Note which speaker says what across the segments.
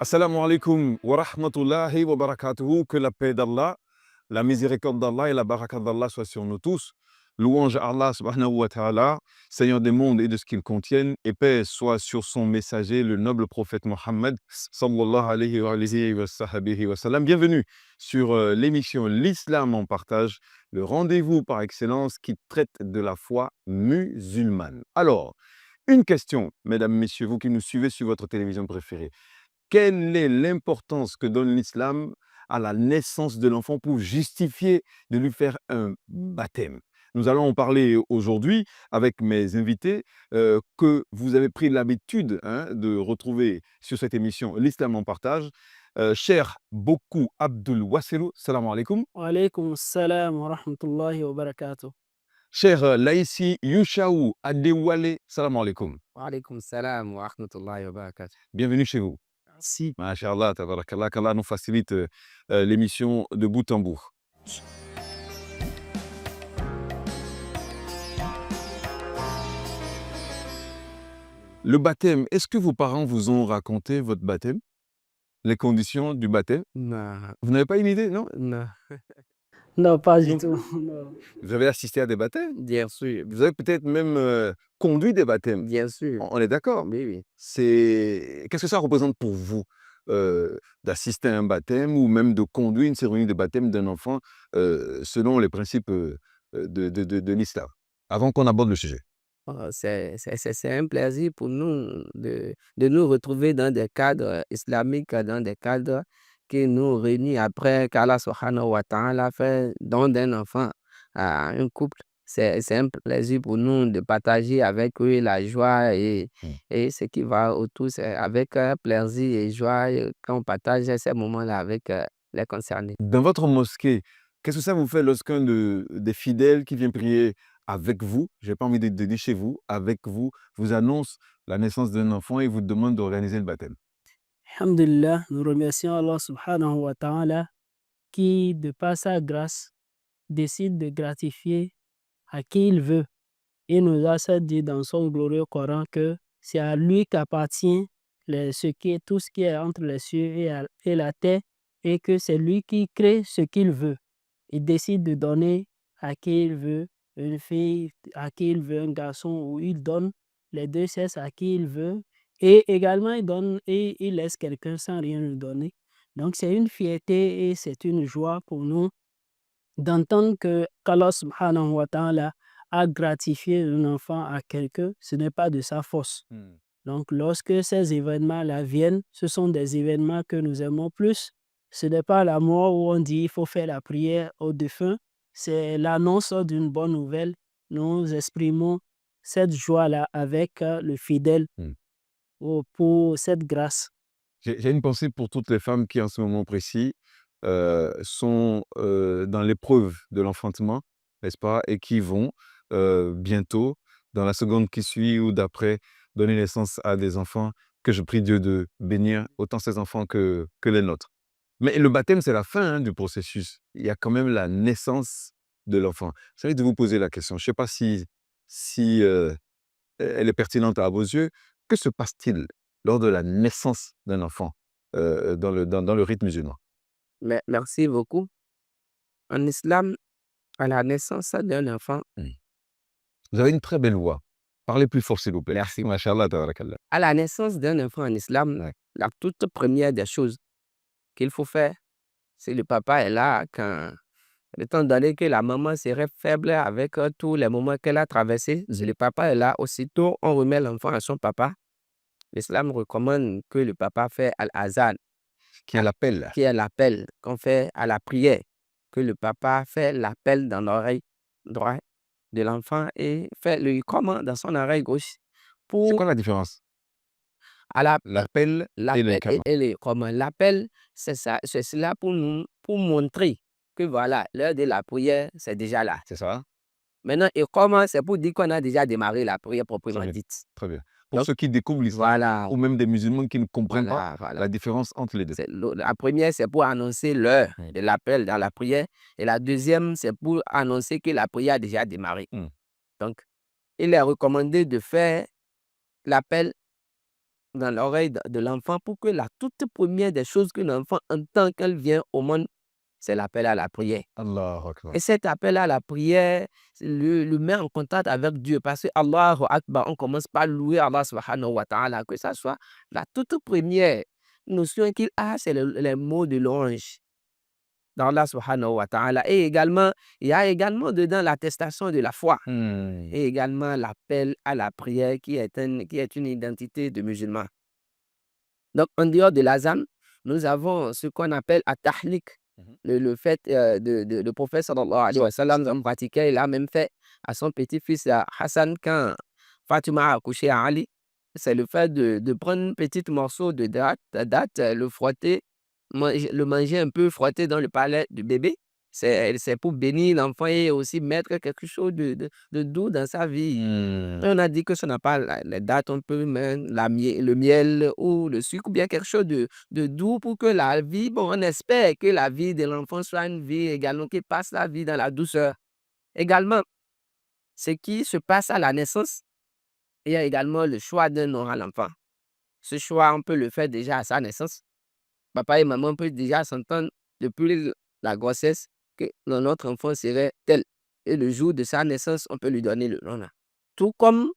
Speaker 1: Assalamu alaikum wa rahmatullahi wa barakatuhu. Que la paix d'Allah, la miséricorde d'Allah et la baraka d'Allah soient sur nous tous. Louange à Allah subhanahu wa ta'ala, Seigneur des mondes et de ce qu'ils contiennent, et paix soit sur son messager, le noble prophète Mohammed sallallahu alayhi wa sahbihi wa sallam. Bienvenue sur l'émission L'Islam en partage, le rendez-vous par excellence qui traite de la foi musulmane. Alors, une question, mesdames, messieurs, vous qui nous suivez sur votre télévision préférée. Quelle est l'importance que donne l'islam à la naissance de l'enfant pour justifier de lui faire un baptême? Nous allons en parler aujourd'hui avec mes invités que vous avez pris l'habitude de retrouver sur cette émission L'Islam en partage. Cher Boku Abdul Wasselou, salam alaikum.
Speaker 2: Wa alaykum salam wa rahmatullahi wa barakatuh.
Speaker 1: Cher Laïsi Yushaou Adewale, salam alaikum.
Speaker 3: Wa alaykum salam wa rahmatullahi wa barakatuh.
Speaker 1: Bienvenue chez vous.
Speaker 2: Merci.
Speaker 1: Masha'Allah, tabarakallah, qu'Allah nous facilite l'émission de bout en bout. Le baptême, est-ce que vos parents vous ont raconté votre baptême? Les conditions du baptême?
Speaker 3: Non,
Speaker 1: Vous n'avez pas une idée, non?
Speaker 3: non,
Speaker 2: Non, pas du
Speaker 1: Non
Speaker 2: tout.
Speaker 1: plus.
Speaker 2: Non.
Speaker 1: Vous avez assisté à des baptêmes?
Speaker 3: bien sûr,
Speaker 1: Vous avez peut-être même conduit des baptêmes.
Speaker 3: bien sûr.
Speaker 1: On est d'accord?
Speaker 3: Oui, oui.
Speaker 1: Qu'est-ce que ça représente pour vous d'assister à un baptême ou même de conduire une cérémonie de baptême d'un enfant selon les principes de l'islam? Avant qu'on aborde le sujet.
Speaker 3: C'est un plaisir pour nous de nous retrouver dans des cadres islamiques, dans des cadres qui nous réunissent après qu'Allah subhanahu wa ta'ala fait don d'un enfant à un couple. C'est un plaisir pour nous de partager avec eux la joie et ce qui va autour. C'est avec plaisir et joie qu'on partage ces moments-là avec les concernés.
Speaker 1: Dans votre mosquée, qu'est-ce que ça vous fait lorsqu'un des fidèles qui vient prier avec vous, j'ai pas envie de dire chez vous, avec vous, vous annonce la naissance d'un enfant et vous demande d'organiser le baptême?
Speaker 2: Alhamdulillah, nous remercions Allah subhanahu wa ta'ala qui, de par sa grâce, décide de gratifier à qui il veut. Il nous a ça dit dans son glorieux Coran que c'est à lui qu'appartient tout ce qui est entre les cieux et la terre et que c'est lui qui crée ce qu'il veut. Il décide de donner à qui il veut une fille, à qui il veut un garçon, ou il donne les deux sexes à qui il veut. Et également, il donne et il laisse quelqu'un sans rien lui donner. Donc, c'est une fierté et c'est une joie pour nous d'entendre qu'Allah subhanahu wa ta'ala a gratifié un enfant à quelqu'un. Ce n'est pas de sa force. Donc, lorsque ces événements-là viennent, ce sont des événements que nous aimons plus. Ce n'est pas la mort où on dit il faut faire la prière aux défunts. C'est l'annonce d'une bonne nouvelle. Nous exprimons cette joie-là avec le fidèle
Speaker 1: Mm.
Speaker 2: pour cette grâce.
Speaker 1: J'ai une pensée pour toutes les femmes qui, en ce moment précis, sont dans l'épreuve de l'enfantement, n'est-ce pas, et qui vont bientôt, dans la seconde qui suit ou d'après, donner naissance à des enfants que je prie Dieu de bénir, autant ces enfants que les nôtres. Mais le baptême, c'est la fin du processus. Il y a quand même la naissance de l'enfant. J'ai envie de vous poser la question. Je ne sais pas si elle est pertinente à vos yeux. Que se passe-t-il lors de la naissance d'un enfant dans le rite musulman?
Speaker 3: Mais merci beaucoup. En islam, à la naissance d'un enfant,
Speaker 1: Vous avez une très belle voix. Parlez plus fort, s'il vous plaît.
Speaker 3: merci.
Speaker 1: Mashallah, tabarakallah.
Speaker 3: À la naissance d'un enfant en islam,
Speaker 1: Ouais.
Speaker 3: la toute première des choses qu'il faut faire, c'est le papa est là quand, étant donné que la maman serait faible avec tous les moments qu'elle a traversés, le papa est là. Aussitôt, on remet l'enfant à son papa. L'islam recommande que le papa fait al-azan,
Speaker 1: Qui est l'appel.
Speaker 3: qui est l'appel qu'on fait à la prière, que le papa fait l'appel dans l'oreille droite de l'enfant et fait le comment dans son oreille gauche.
Speaker 1: C'est quoi la différence?
Speaker 3: À la,
Speaker 1: L'appel et
Speaker 3: l'appel
Speaker 1: le comment.
Speaker 3: et le comment. L'appel, c'est cela pour nous, pour montrer que voilà, l'heure de la prière, c'est déjà là.
Speaker 1: C'est ça?
Speaker 3: Maintenant, et comment, c'est pour dire qu'on a déjà démarré la prière proprement
Speaker 1: Très bien.
Speaker 3: dite.
Speaker 1: Très bien. Pour
Speaker 3: Donc,
Speaker 1: ceux qui découvrent l'islam,
Speaker 3: voilà,
Speaker 1: ou même des musulmans qui ne comprennent pas
Speaker 3: voilà.
Speaker 1: la différence entre les deux.
Speaker 3: La première, c'est pour annoncer l'heure
Speaker 1: Mm.
Speaker 3: de l'appel dans la prière. Et la deuxième, c'est pour annoncer que la prière a déjà démarré. Donc, il est recommandé de faire l'appel dans l'oreille de l'enfant pour que la toute première des choses que l'enfant entend quand il vient au monde, c'est l'appel à la prière.
Speaker 1: Allahu Akbar.
Speaker 3: Et cet appel à la prière le met en contact avec Dieu parce que Allahu Akbar, on commence par louer Allah subhanahu wa ta'ala, que ça soit la toute première notion qu'il a, c'est les mots de louange d'Allah subhanahu wa ta'ala. Et également, il y a également dedans l'attestation de la foi et également l'appel à la prière qui est une identité de musulman. Donc, en dehors de l'azan, nous avons ce qu'on appelle at-tahlik. Le fait le prophète sallallahu alayhi wa sallam en pratiquait, il a même fait à son petit-fils Hassan quand Fatima a accouché à Ali. C'est le fait de prendre un petit morceau de date, le frotter, le manger un peu, frotter dans le palais du bébé. C'est pour bénir l'enfant et aussi mettre quelque chose de doux dans sa vie. Et on a dit que ça n'a pas les dates, on peut mettre le miel ou le sucre ou bien quelque chose de doux pour que la vie, bon, on espère que la vie de l'enfant soit une vie également qui passe la vie dans la douceur. Également, ce qui se passe à la naissance, il y a également le choix d'un nom à l'enfant. Ce choix, on peut le faire déjà à sa naissance. Papa et maman peuvent déjà s'entendre depuis la grossesse que notre enfant serait tel. Et le jour de sa naissance, on peut lui donner le nom là. Tout comme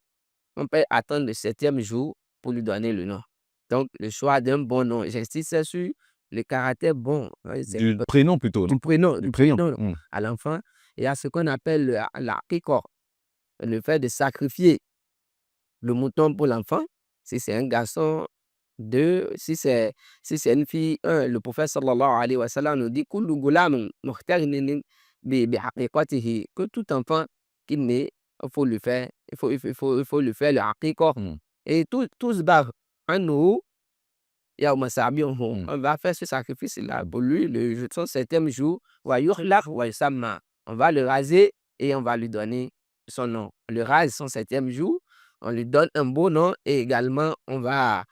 Speaker 3: on peut attendre le 7e jour pour lui donner le nom. Donc, le choix d'un bon nom. J'insiste sur le caractère bon.
Speaker 1: Du prénom plutôt.
Speaker 3: Du prénom.
Speaker 1: Du prénom.
Speaker 3: À l'enfant. Il y a ce qu'on appelle la picor. Le fait de sacrifier le mouton pour l'enfant. Si c'est un garçon, 2, si c'est une fille, 1, le prophète sallallahu alayhi wa sallam nous dit kullu gulamin mukhtarinin bi haqiqatihi, que tout enfant qui naît, il faut lui faire le haqiqa. Et tout se barre en nous, on va faire ce sacrifice-là pour lui le 7e jour, on va le raser et on va lui donner son nom. On le rase son 7e jour, on lui donne un beau nom et également on va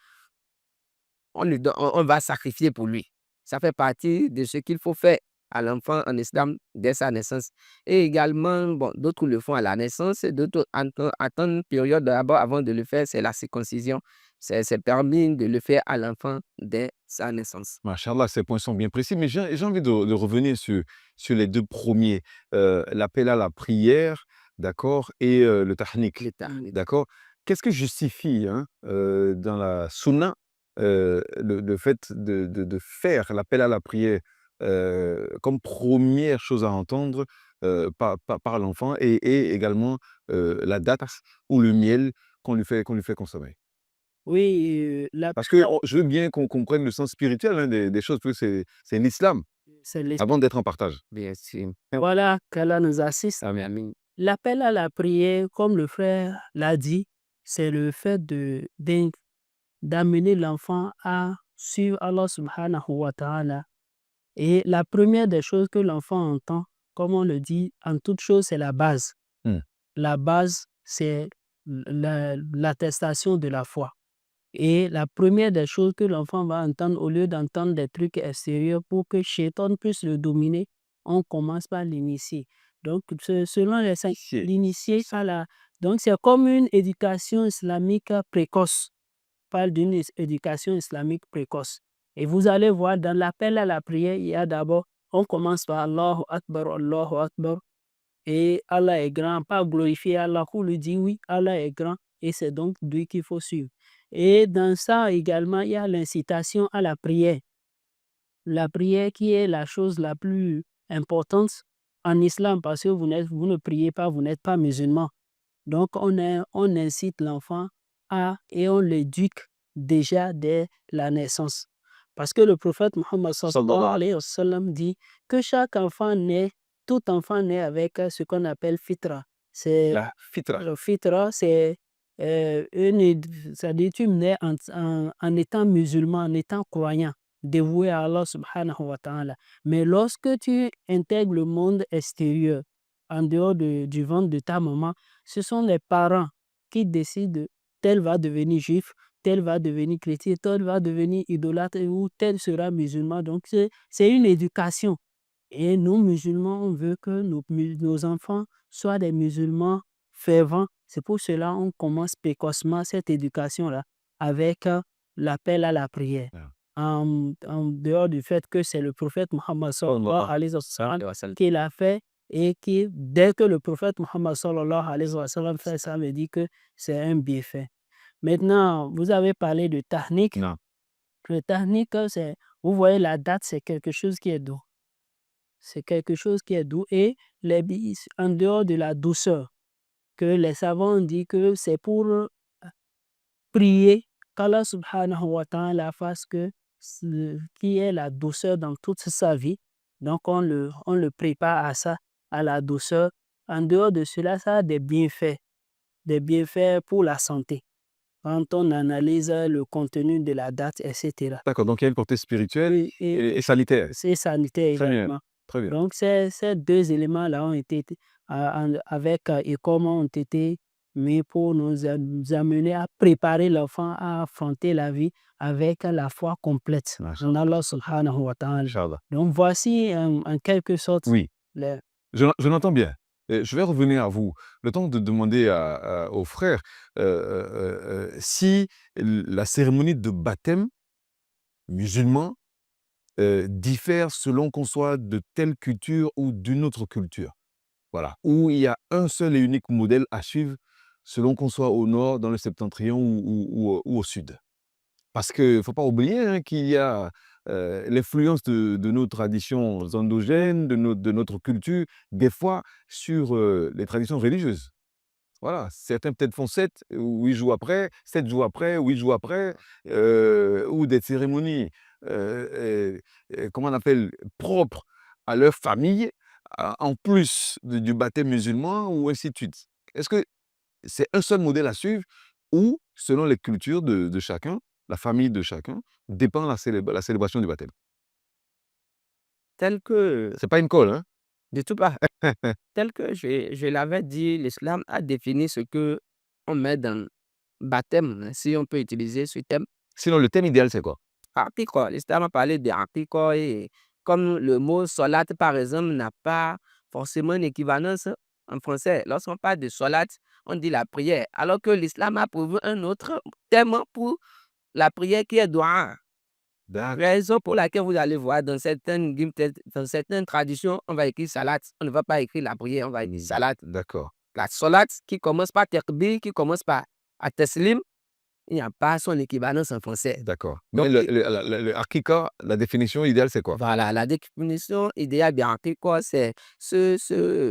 Speaker 3: sacrifier pour lui. Ça fait partie de ce qu'il faut faire à l'enfant en islam dès sa naissance. Et également, bon, d'autres le font à la naissance, d'autres attendent une période d'abord avant de le faire, c'est la circoncision. C'est permis de le faire à l'enfant dès sa naissance.
Speaker 1: Machallah, ces points sont bien précis, mais j'ai envie de revenir sur les 2 premiers, l'appel à la prière, d'accord, et le tahnik, d'accord. Qu'est-ce que justifie dans la sunna le fait de faire l'appel à la prière comme première chose à entendre par l'enfant et également la date ou le miel qu'on lui fait consommer?
Speaker 2: Oui,
Speaker 1: Parce que je veux bien qu'on comprenne le sens spirituel des choses, parce que c'est l'islam,
Speaker 2: c'est l'islam.
Speaker 1: avant d'être en partage.
Speaker 3: Bien sûr.
Speaker 2: Voilà, qu'Allah nous assiste.
Speaker 3: Amen.
Speaker 2: L'appel à la prière, comme le frère l'a dit, c'est le fait d'amener l'enfant à suivre Allah subhanahu wa ta'ala. Et la première des choses que l'enfant entend, comme on le dit, en toute chose, c'est la base. La base, c'est l'attestation de la foi. Et la première des choses que l'enfant va entendre, au lieu d'entendre des trucs extérieurs pour que Shaitan puisse le dominer, on commence par l'initier. Donc, selon les saints, l'initier, donc c'est comme une éducation islamique précoce. On parle d'une éducation islamique précoce. Et vous allez voir, dans l'appel à la prière, il y a d'abord, on commence par Allahu Akbar, Allahu Akbar. Et Allah est grand, pas glorifier Allah, pour lui dire oui, Allah est grand, et c'est donc lui qu'il faut suivre. Et dans ça également, il y a l'incitation à la prière. La prière qui est la chose la plus importante en islam, parce que vous ne priez pas, vous n'êtes pas musulman. Donc, on incite l'enfant et on l'éduque déjà dès la naissance. Parce que le prophète Muhammad sallallahu alayhi wa sallam dit que chaque enfant naît, tout enfant naît avec ce qu'on appelle fitra.
Speaker 1: La fitra.
Speaker 2: Le fitra, c'est c'est-à-dire tu nais en étant musulman, en étant croyant, dévoué à Allah subhanahu wa ta'ala. Mais lorsque tu intègres le monde extérieur, en dehors du ventre de ta maman, ce sont les parents qui décident tel va devenir juif, tel va devenir chrétien, tel va devenir idolâtre ou tel sera musulman. Donc, c'est une éducation. Et nous, musulmans, on veut que nos enfants soient des musulmans fervents. C'est pour cela qu'on commence précocement cette éducation-là avec l'appel à la prière.
Speaker 1: Ah.
Speaker 2: En dehors du fait que c'est le prophète Mohammed sallallahu alayhi wa sallam qui l'a fait et qui, dès que le prophète Mohammed sallallahu alayhi wa sallam fait ça, me dit que c'est un bienfait. Maintenant, vous avez parlé de tahnik.
Speaker 1: Non.
Speaker 2: Le tahnik, c'est, vous voyez, la date, c'est quelque chose qui est doux. C'est quelque chose qui est doux et en dehors de la douceur, que les savants ont dit que c'est pour prier qu'Allah subhanahu wa ta'ala fasse que qui est la douceur dans toute sa vie. Donc on le prépare à ça, à la douceur. En dehors de cela, ça a des bienfaits pour la santé. Quand on analyse le contenu de la date, etc.
Speaker 1: D'accord, donc il y a le côté spirituel
Speaker 2: Oui,
Speaker 1: et sanitaire.
Speaker 2: c'est sanitaire
Speaker 1: Très bien,
Speaker 2: également.
Speaker 1: très bien.
Speaker 2: Donc ces deux éléments-là ont été, avec ICOM, ont été mis pour nous amener à préparer l'enfant à affronter la vie avec la foi complète en Allah subhanahu wa ta'ala.
Speaker 1: Inch'Allah.
Speaker 2: Donc voici en quelque sorte
Speaker 1: Oui,
Speaker 2: les...
Speaker 1: je l'entends bien. Je vais revenir à vous. Le temps de demander aux frères si la cérémonie de baptême musulman diffère selon qu'on soit de telle culture ou d'une autre culture. Voilà. Où il y a un seul et unique modèle à suivre selon qu'on soit au nord, dans le septentrion ou au sud. Parce qu'il ne faut pas oublier qu'il y a l'influence de nos traditions endogènes, de notre culture, des fois sur les traditions religieuses. Voilà, certains peut-être font 7 ou 8 jours après, 7 jours après, 8 jours après, ou des cérémonies, comment on appelle, propres à leur famille, en plus du baptême musulman ou ainsi de suite. Est-ce que c'est un seul modèle à suivre ou, selon les cultures de chacun, la famille de chacun, dépend la célébration du baptême?
Speaker 3: Tel que,
Speaker 1: C'est pas une colle, hein?
Speaker 3: de tout pas, tel que je l'avais dit, l'islam a défini ce que on met dans baptême, si on peut utiliser ce terme.
Speaker 1: Sinon, le thème idéal, c'est quoi?
Speaker 3: Aqiqa, l'islam a parlé de aqiqa et comme le mot salat, par exemple, n'a pas forcément une équivalence en français. Lorsqu'on parle de salat, on dit la prière, alors que l'islam a prévu un autre terme pour la prière qui est dua.
Speaker 1: D'accord.
Speaker 3: Raison pour laquelle vous allez voir dans certaines traditions, on va écrire salat. On ne va pas écrire la prière, on va écrire salat.
Speaker 1: D'accord.
Speaker 3: La salat qui commence par takbir, qui commence par at-taslim, il n'y a pas son équivalence en français.
Speaker 1: D'accord.
Speaker 3: Donc,
Speaker 1: Mais le aqiqa, la définition idéale, c'est quoi?
Speaker 3: voilà, la définition idéale de aqiqa, c'est ce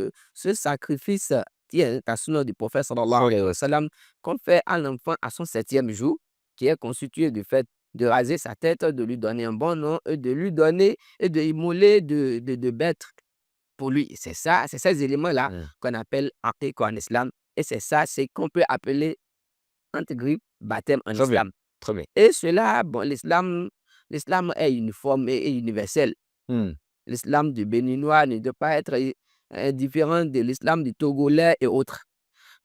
Speaker 3: sacrifice qui est la sunna du prophète sallallahu alayhi wa sallam qu'on fait à l'enfant à son 7e jour, qui est constitué du fait de raser sa tête, de lui donner un bon nom, et de lui donner et de immoler de bêtes pour lui. C'est ça, c'est ces éléments-là qu'on appelle aqiqa en islam. Et c'est ça, c'est qu'on peut appeler entre grippes baptême en
Speaker 1: Très bien.
Speaker 3: islam.
Speaker 1: Très bien.
Speaker 3: Et cela, bon, l'islam est uniforme et universel.
Speaker 1: Hmm.
Speaker 3: L'islam du Béninois ne doit pas être différent de l'islam du Togolais et autres.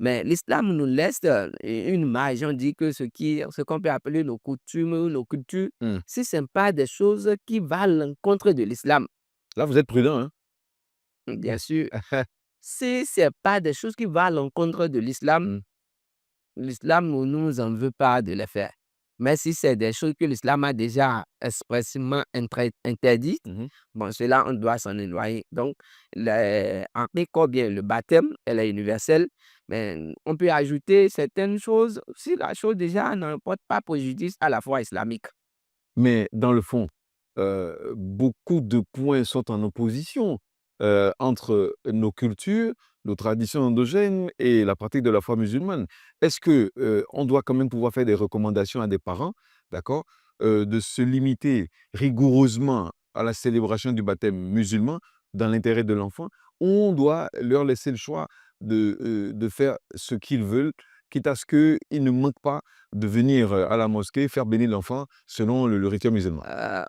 Speaker 3: Mais l'islam nous laisse une marge. On dit que ce qu'on peut appeler nos coutumes ou nos cultures, si ce n'est pas des choses qui vont à l'encontre de l'islam,
Speaker 1: Là, vous êtes prudent, hein?
Speaker 3: bien sûr, si ce n'est pas des choses qui vont à l'encontre de l'islam, l'islam ne nous en veut pas de les faire. Mais si c'est des choses que l'islam a déjà expressément interdites, bon, cela, on doit s'en éloigner. Donc, en quelque bien, le baptême, elle est universelle, mais on peut ajouter certaines choses si la chose déjà n'apporte pas préjudice à la foi islamique.
Speaker 1: Mais dans le fond, beaucoup de points sont en opposition entre nos cultures, nos traditions endogènes et la pratique de la foi musulmane. Est-ce qu'on doit quand même pouvoir faire des recommandations à des parents, d'accord, de se limiter rigoureusement à la célébration du baptême musulman dans l'intérêt de l'enfant, ou on doit leur laisser le choix de faire ce qu'ils veulent, quitte à ce qu'ils ne manquent pas de venir à la mosquée faire bénir l'enfant selon le rituel musulman?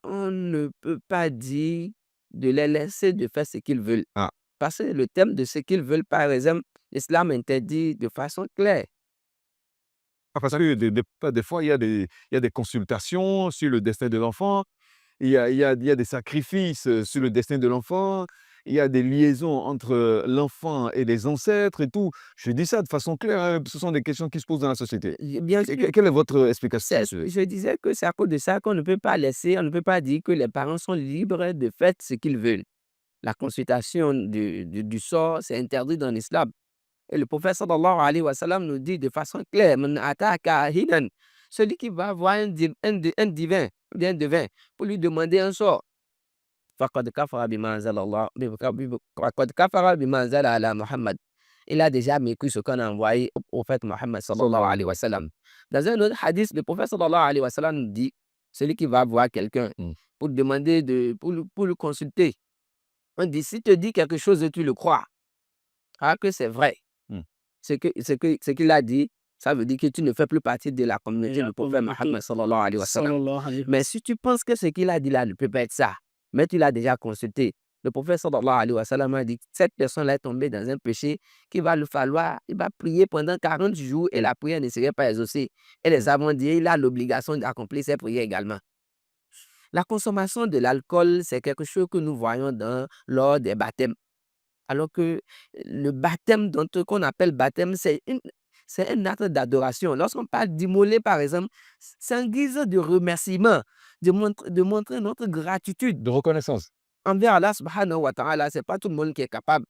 Speaker 3: On ne peut pas dire de les laisser de faire ce qu'ils veulent.
Speaker 1: Ah.
Speaker 3: Parce que le thème de ce qu'ils veulent, par exemple, l'islam interdit de façon claire.
Speaker 1: Parce que des fois, il y a des consultations sur le destin de l'enfant, il y a des sacrifices sur le destin de l'enfant, il y a des liaisons entre l'enfant et les ancêtres et tout. Je dis ça de façon claire, hein, ce sont des questions qui se posent dans la société.
Speaker 3: Bien sûr,
Speaker 1: Quelle est votre explication là-dessus?
Speaker 3: je disais que c'est à cause de ça qu'on ne peut pas laisser, on ne peut pas dire que les parents sont libres de faire ce qu'ils veulent. La consultation du sort, c'est interdit dans l'islam. Et le prophète sallallahu alayhi wa sallam nous dit de façon claire, Man ataka hinan, celui qui va voir un divin, ou bien un devin, pour lui demander un sort. Faqad kafara bima anzala Allah- faqad kafara bima anzala ala Muhammad. Il a déjà mécru ce qu'on a envoyé au prophète Muhammad sallallahu alayhi wa sallam. Dans un autre hadith, le prophète sallallahu alayhi wa sallam nous dit, celui qui va voir quelqu'un pour demander pour le consulter, on dit, si te dit quelque chose et tu le crois, que c'est vrai. Ce qu'il a dit, ça veut dire que tu ne fais plus partie de la communauté du prophète Muhammad sallallahu alayhi wa sallam.
Speaker 2: Sallallahu alayhi wa
Speaker 3: Mais si tu penses que ce qu'il a dit là ne peut pas être ça, mais tu l'as déjà consulté, le prophète sallallahu alayhi wa sallam a dit que cette personne-là est tombée dans un péché qu'il va le falloir, il va prier pendant 40 jours et la prière ne serait pas exaucée. Et les savants disent il a l'obligation d'accomplir ses prières également. La consommation de l'alcool, c'est quelque chose que nous voyons lors des baptêmes. Alors que le baptême qu'on appelle baptême, c'est un acte d'adoration. Lorsqu'on parle d'immoler, par exemple, c'est en guise de remerciement, de montrer notre gratitude
Speaker 1: De reconnaissance.
Speaker 3: envers Allah subhanahu wa ta'ala. Ce n'est pas tout le monde qui est capable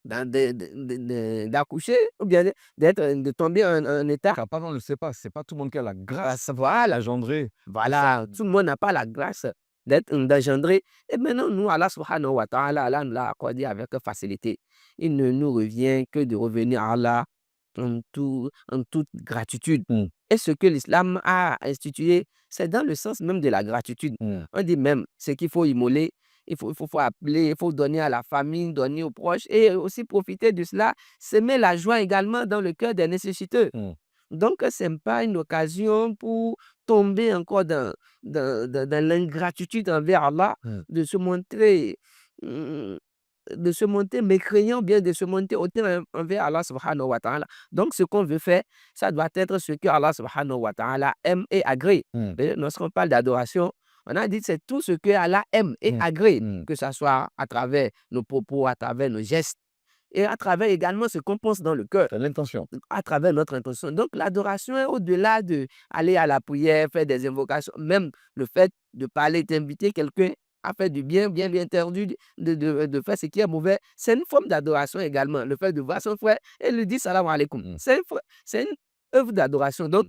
Speaker 3: d'accoucher ou bien de tomber en état.
Speaker 1: Capable, on ne le sait pas. C'est pas tout le monde qui a la grâce
Speaker 3: Voilà,
Speaker 1: d'engendrer.
Speaker 3: voilà, tout le monde n'a pas la grâce d'engendrer. Et maintenant, nous, Allah subhanahu wa ta'ala, Allah nous l'a accordé avec facilité. Il ne nous revient que de revenir à Allah en toute gratitude. Et ce que l'islam a institué, c'est dans le sens même de la gratitude. On dit même, ce qu'il faut immoler, il faut appeler, il faut donner à la famille, donner aux proches et aussi profiter de cela, semer la joie également dans le cœur des nécessiteux. Donc, ce n'est pas une occasion pour tomber encore dans l'ingratitude envers Allah, de se montrer mécréant, bien de se montrer hautain envers Allah subhanahu wa ta'ala. Donc, ce qu'on veut faire, ça doit être ce que Allah subhanahu wa ta'ala aime et agrée. Lorsqu'on parle d'adoration, on a dit que c'est tout ce que Allah aime et agrée, que ce soit à travers nos propos, à travers nos gestes, et à travers également ce qu'on pense dans le cœur.
Speaker 1: L'intention.
Speaker 3: À travers notre intention. Donc, l'adoration est au-delà d'aller à la prière, faire des invocations, même le fait de parler, d'inviter quelqu'un à faire du bien, bien entendu, de faire ce qui est mauvais, c'est une forme d'adoration également. Le fait de voir son frère et lui dire salam alaikum. C'est une œuvre d'adoration. Donc,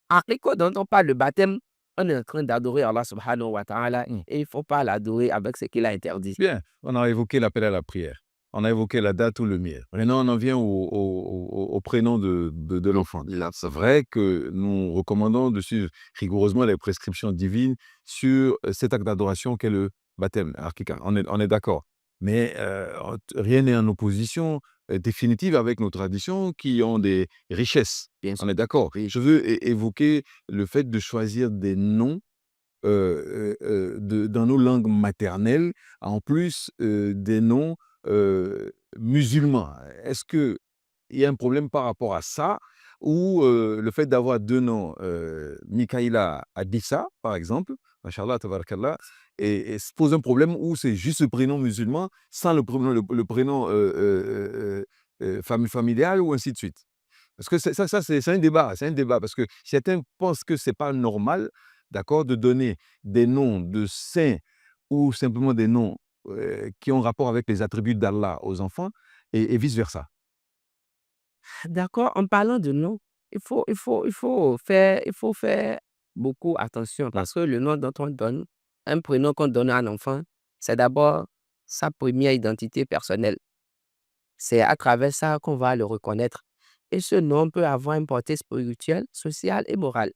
Speaker 3: après quoi, dont on parle de baptême, on est en train d'adorer Allah subhanahu wa ta'ala et il ne faut pas l'adorer avec ce qu'il a interdit.
Speaker 1: Bien, on a évoqué l'appel à la prière. On a évoqué la date ou le miel. Maintenant, on en vient au prénom de l'enfant. C'est vrai que nous recommandons de suivre rigoureusement les prescriptions divines sur cet acte d'adoration qu'est le baptême. On est d'accord. Mais rien n'est en opposition définitive avec nos traditions qui ont des richesses.
Speaker 3: Bien sûr.
Speaker 1: On est d'accord.
Speaker 3: Oui.
Speaker 1: Je veux évoquer le fait de choisir des noms dans nos langues maternelles, en plus des noms musulmans. Est-ce qu'il y a un problème par rapport à ça ou le fait d'avoir deux noms, Mikaïla Adissa, par exemple, Mashallah, tabarakallah, et se pose un problème où c'est juste le prénom musulman sans le prénom familial ou ainsi de suite. Parce que c'est un débat, parce que certains pensent que c'est pas normal, d'accord, de donner des noms de saints ou simplement des noms qui ont rapport avec les attributs d'Allah aux enfants et vice-versa.
Speaker 3: D'accord, en parlant de nom, il faut faire beaucoup attention parce que le nom dont on donne, un prénom qu'on donne à un enfant, c'est d'abord sa première identité personnelle. C'est à travers ça qu'on va le reconnaître. Et ce nom peut avoir une portée spirituelle, sociale et morale.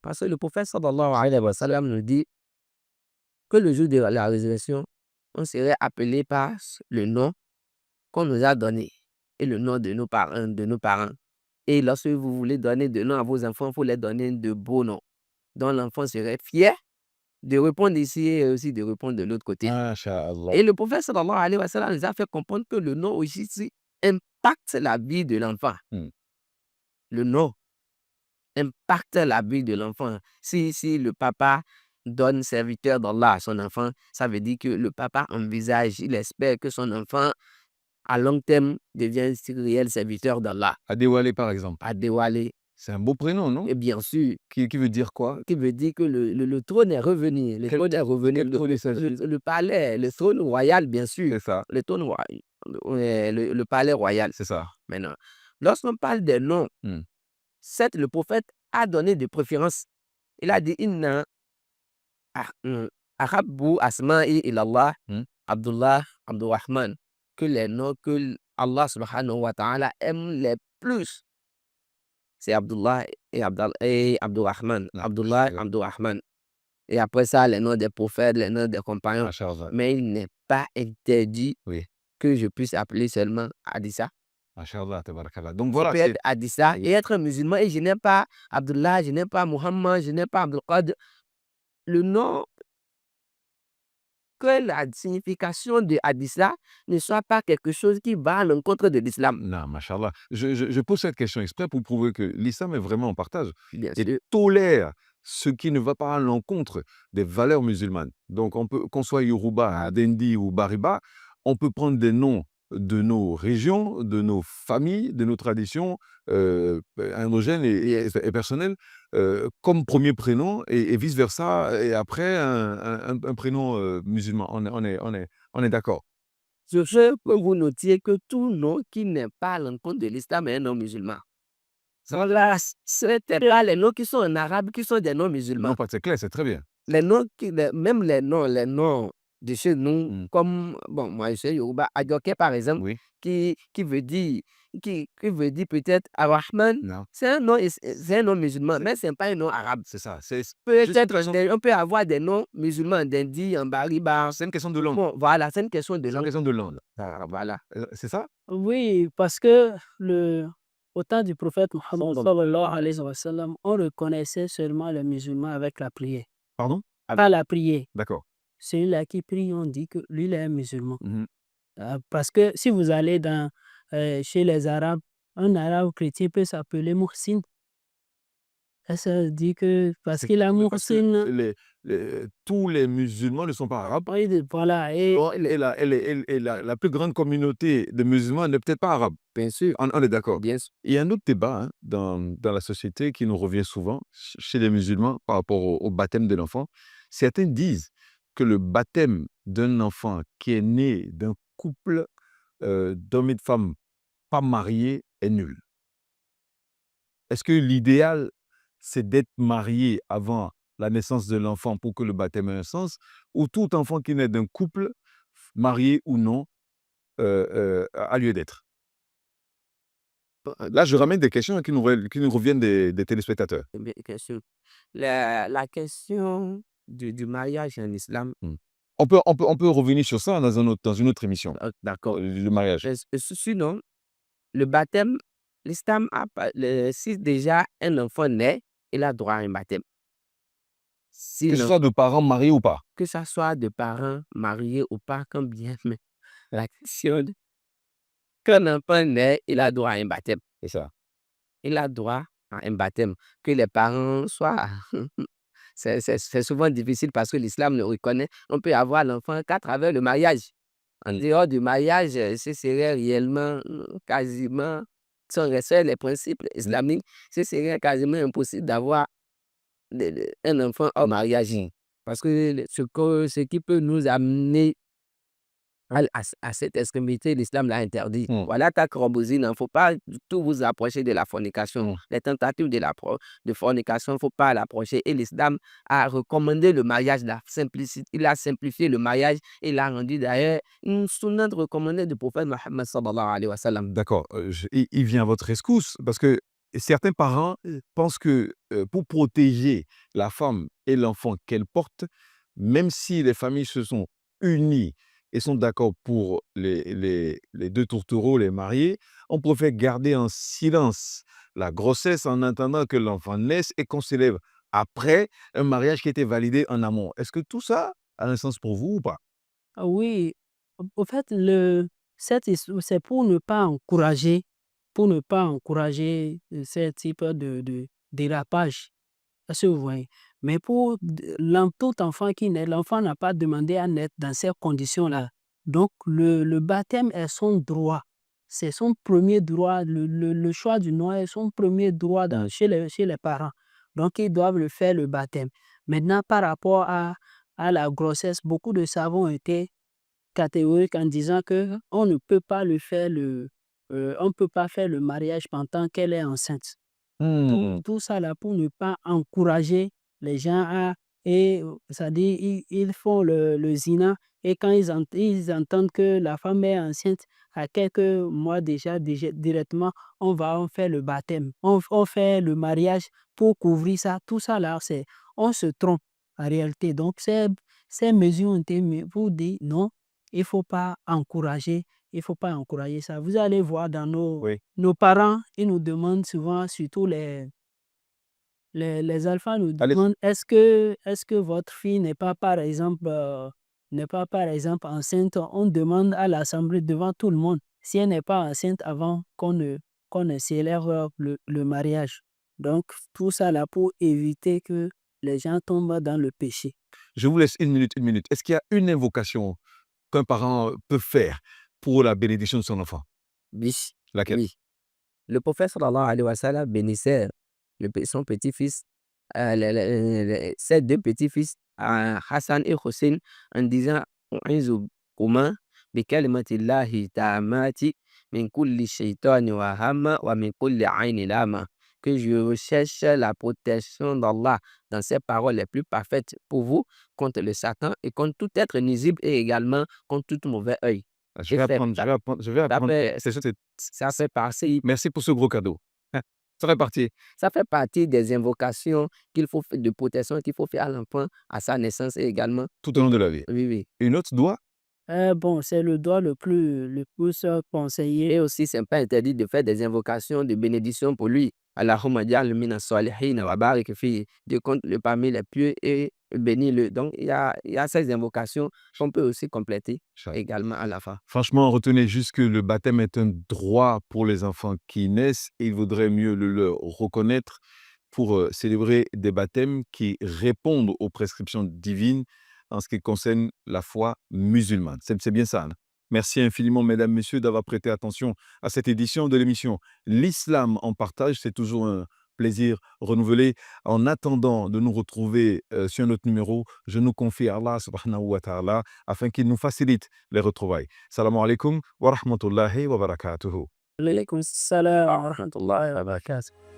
Speaker 3: Parce que le prophète sallallahu alayhi wa sallam nous dit que le jour de la résurrection, on serait appelé par le nom qu'on nous a donné et le nom de nos parents. Et lorsque vous voulez donner des noms à vos enfants, il faut les donner de beaux noms, dont l'enfant serait fier de répondre ici et aussi de répondre de l'autre côté.
Speaker 1: Masha'Allah.
Speaker 3: Et le prophète sallallahu alayhi wa sallam nous a fait comprendre que le nom aussi impacte la vie de l'enfant. Le nom impacte la vie de l'enfant. Si le papa donne serviteur d'Allah à son enfant, ça veut dire que le papa envisage, il espère que son enfant, à long terme, devient un réel serviteur d'Allah.
Speaker 1: Adéwalé, par exemple.
Speaker 3: Adéwalé.
Speaker 1: C'est un beau prénom, non?
Speaker 3: Et bien sûr.
Speaker 1: Qui veut dire quoi?
Speaker 3: Qui veut dire que le trône est revenu. Le trône est revenu.
Speaker 1: Quel trône il s'agit?
Speaker 3: Le palais, le trône royal, bien sûr.
Speaker 1: C'est ça.
Speaker 3: Le trône royal. Le palais royal.
Speaker 1: C'est ça.
Speaker 3: Maintenant, lorsqu'on parle des noms, certes, le prophète a donné des préférences. Il a dit Inna ahabbu asma'i ilallah Abdullah, Abdurrahman. Que les noms que Allah subhanahu wa ta'ala aime les plus, c'est Abdullah et Abdurrahman. Abdullah, Abdurrahman. Et après ça, les noms des prophètes, les noms des compagnons. Mais il n'est pas interdit que je puisse appeler seulement Adissa.
Speaker 1: Donc voilà.
Speaker 3: Je peux être Adissa et être musulman. Et je n'aime pas Abdullah, je n'aime pas Muhammad, je n'aime pas Abdelqad. Le nom, que la signification de Adissa ne soit pas quelque chose qui va à l'encontre de l'islam.
Speaker 1: Non, machallah. Je pose cette question exprès pour prouver que l'islam est vraiment en partage.
Speaker 3: Bien
Speaker 1: Et
Speaker 3: sûr.
Speaker 1: tolère ce qui ne va pas à l'encontre des valeurs musulmanes. Donc, on peut, qu'on soit Yoruba, Adendi ou Bariba, on peut prendre des noms de nos régions, de nos familles, de nos traditions endogènes et personnelles comme premier prénom et vice-versa, et après un prénom musulman. On est d'accord.
Speaker 3: Sur ce, que vous notiez que tout nom qui n'est pas à l'encontre de l'islam est un nom musulman. Voilà, c'est là les noms qui sont en arabe, qui sont des noms musulmans.
Speaker 1: Non, pas c'est clair, c'est très bien.
Speaker 3: Les noms, même les noms de chez nous, comme, bon, moi je sais Yoruba, Adjoke par exemple, qui veut dire, qui veut dire peut-être Ar-Rahman, c'est un nom musulman, mais ce n'est pas un nom arabe.
Speaker 1: C'est ça.
Speaker 3: Peut-être on peut avoir des noms musulmans, d'Indi, en Bariba.
Speaker 1: C'est une question de langue.
Speaker 3: Bon, voilà, c'est une question de
Speaker 1: C'est une
Speaker 3: langue.
Speaker 1: question de langue.
Speaker 3: Voilà.
Speaker 1: C'est ça?
Speaker 2: Oui, parce que au temps du prophète Mohammed sallallahu alayhi wa sallam, on reconnaissait seulement les musulmans avec la prière.
Speaker 1: Pardon?
Speaker 2: Pas la prière.
Speaker 1: D'accord.
Speaker 2: Celui-là qui prie, on dit que lui, il est un musulman. Parce que si vous allez chez les Arabes, un Arabe chrétien peut s'appeler Muhsin. Ça dit que parce qu'il a Muhsin.
Speaker 1: Tous les musulmans ne sont pas arabes.
Speaker 2: Voilà.
Speaker 1: Et la plus grande communauté de musulmans n'est peut-être pas arabe.
Speaker 3: Bien sûr.
Speaker 1: On est d'accord.
Speaker 3: Bien sûr.
Speaker 1: Il y a un autre débat dans la société qui nous revient souvent chez les musulmans par rapport au baptême de l'enfant. Certains disent que le baptême d'un enfant qui est né d'un couple d'hommes et de femmes pas mariés est nul. Est-ce que l'idéal, c'est d'être marié avant la naissance de l'enfant pour que le baptême ait un sens, ou tout enfant qui naît d'un couple, marié ou non, a lieu d'être? Là, je ramène des questions qui nous reviennent des téléspectateurs.
Speaker 3: La question du mariage en islam.
Speaker 1: On peut revenir sur ça dans une autre émission.
Speaker 3: D'accord.
Speaker 1: Le mariage.
Speaker 3: Sinon, le baptême, l'islam, si déjà un enfant naît, il a droit à un baptême.
Speaker 1: Que ce soit de parents mariés ou pas.
Speaker 3: Que ce soit de parents mariés ou pas, quand bien, mais la question, quand un enfant naît, il a droit à un baptême.
Speaker 1: C'est ça.
Speaker 3: Il a droit à un baptême. Que les parents soient... c'est souvent difficile parce que l'islam ne reconnaît. On peut avoir l'enfant qu'à travers le mariage. En dehors du mariage, ce serait réellement, quasiment, sans respect les principes islamiques, ce serait quasiment impossible d'avoir un enfant hors mariage. Parce que ce qui peut nous amener à cette extrémité, l'islam l'a interdit. Voilà ta crobosine, il ne faut pas du tout vous approcher de la fornication. Les tentatives de fornication, il ne faut pas l'approcher. Et l'islam a recommandé le mariage, il a simplifié le mariage et il a rendu d'ailleurs une sunnah recommandée du prophète Mohammed sallallahu alayhi wa sallam.
Speaker 1: D'accord, il vient à votre rescousse parce que certains parents pensent que pour protéger la femme et l'enfant qu'elle porte, même si les familles se sont unies et sont d'accord pour les deux tourtereaux, les mariés, on préfère garder en silence la grossesse en attendant que l'enfant naisse et qu'on célèbre après un mariage qui était validé en amont. Est-ce que tout ça a un sens pour vous ou pas?
Speaker 2: Oui, au fait, c'est pour ne pas encourager ce type de dérapage. Est-ce que vous voyez? Mais pour tout enfant qui naît, l'enfant n'a pas demandé à naître dans ces conditions-là. Donc, le baptême est son droit. C'est son premier droit. Le choix du nom est son premier droit chez les parents. Donc, ils doivent le faire, le baptême. Maintenant, par rapport à la grossesse, beaucoup de savants ont été catégoriques en disant que on ne peut pas on peut pas faire le mariage pendant qu'elle est enceinte. Tout ça là pour ne pas encourager les gens à, c'est-à-dire ils font le zina et quand ils entendent que la femme est enceinte à quelques mois déjà, directement on va en faire le baptême, on fait le mariage pour couvrir ça. Tout ça là, on se trompe en réalité. Donc ces mesures ont été mises pour dire non, il faut pas encourager. Il ne faut pas encourager ça. Vous allez voir dans
Speaker 1: Oui.
Speaker 2: nos parents, ils nous demandent souvent, surtout les alphas nous
Speaker 1: Allez.
Speaker 2: demandent est-ce que votre fille n'est pas par exemple enceinte. On demande à l'assemblée devant tout le monde si elle n'est pas enceinte avant qu'on ne célèbre le mariage. Donc tout ça là pour éviter que les gens tombent dans le péché.
Speaker 1: Je vous laisse une minute. Est-ce qu'il y a une invocation qu'un parent peut faire pour la bénédiction de son enfant?
Speaker 3: Oui,
Speaker 1: Laquelle?
Speaker 3: oui. Le prophète sallallahu alayhi wa sallam bénissait son petit-fils, ses deux petits-fils, Hassan et Hussein, en disant U'izu kuma bi kalimatillahi ta'amati min kulli shaytani wa hamma wa min kulli ayni lama. Que je recherche la protection d'Allah dans ses paroles les plus parfaites pour vous contre le Satan et contre tout être nuisible et également contre tout mauvais œil.
Speaker 1: Je vais apprendre.
Speaker 3: Ça fait partie.
Speaker 1: Merci pour ce gros cadeau.
Speaker 3: Ça fait partie des invocations de protection qu'il faut faire à l'enfant à sa naissance et également
Speaker 1: tout au long de la vie.
Speaker 3: Oui, oui.
Speaker 1: Une autre doigt?
Speaker 2: Bon, c'est le doigt le plus conseillé.
Speaker 3: Et aussi, c'est pas interdit de faire des invocations de bénédiction pour lui. Allahumma ja'al mina salihin wa barik fi. Dieu compte le parmi les pieux et bénis-le. Donc, il y a ces invocations qu'on peut aussi compléter également à la fin.
Speaker 1: Franchement, retenez juste que le baptême est un droit pour les enfants qui naissent et il vaudrait mieux le leur reconnaître pour célébrer des baptêmes qui répondent aux prescriptions divines en ce qui concerne la foi musulmane. C'est bien ça, hein? Merci infiniment, mesdames, messieurs, d'avoir prêté attention à cette édition de l'émission L'Islam en partage. C'est toujours un plaisir renouvelé. En attendant de nous retrouver sur notre numéro, je nous confie à Allah subhanahu wa ta'ala afin qu'il nous facilite les retrouvailles. Salam alaikum wa rahmatullahi wa barakatuhu.
Speaker 2: Wa alaykum salam wa rahmatullahi wa barakatuh.